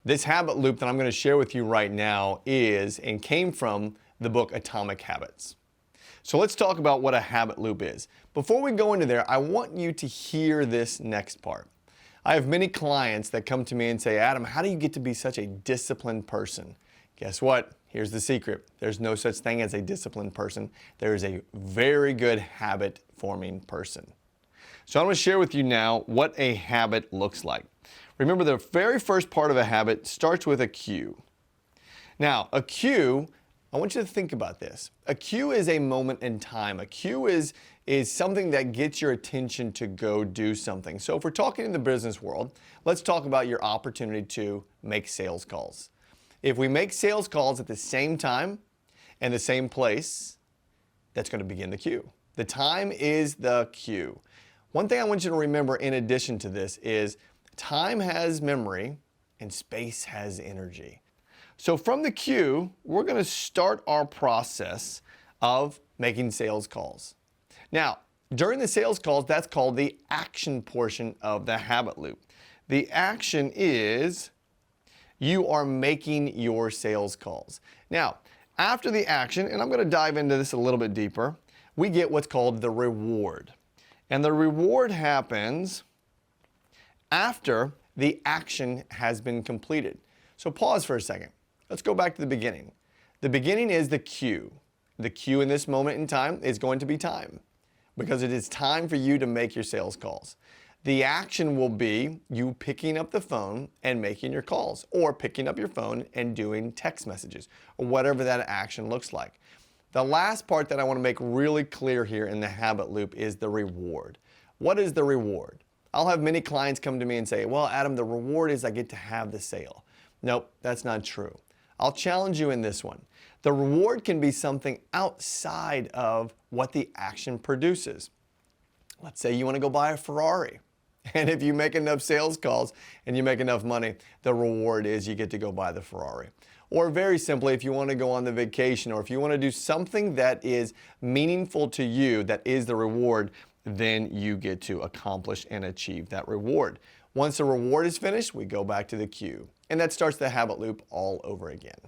This habit loop that I'm going to share with you right now is and came from the book Atomic Habits. So let's talk about what a habit loop is. Before we go into there, I want you to hear this next part. I have many clients that come to me and say, Adam, how do you get to be such a disciplined person? Guess what? Here's the secret. There's no such thing as a disciplined person. There is a very good habit forming person. So I'm going to share with you now what a habit looks like. Remember, the very first part of a habit starts with a cue. Now, a cue, I want you to think about this. A cue is a moment in time. A cue is something that gets your attention to go do something. So if we're talking in the business world, let's talk about your opportunity to make sales calls. If we make sales calls at the same time and the same place, that's going to begin the cue. The time is the cue. One thing I want you to remember in addition to this is time has memory and space has energy. So from the cue, we're going to start our process of making sales calls. Now, during the sales calls, that's called the action portion of the habit loop. The action is you are making your sales calls. Now, after the action, and I'm going to dive into this a little bit deeper, we get what's called the reward. And the reward happens after the action has been completed. So pause for a second. Let's go back to the beginning. The beginning is the cue. The cue in this moment in time is going to be time because it is time for you to make your sales calls. The action will be you picking up the phone and making your calls, or picking up your phone and doing text messages, or whatever that action looks like. The last part that I want to make really clear here in the habit loop is the reward. What is the reward? I'll have many clients come to me and say, well, Adam, the reward is I get to have the sale. Nope, that's not true. I'll challenge you in this one. The reward can be something outside of what the action produces. Let's say you want to go buy a Ferrari. And if you make enough sales calls and you make enough money, the reward is you get to go buy the Ferrari. Or very simply, if you want to go on the vacation, or if you want to do something that is meaningful to you, that is the reward, then you get to accomplish and achieve that reward. Once the reward is finished, we go back to the cue. And that starts the habit loop all over again.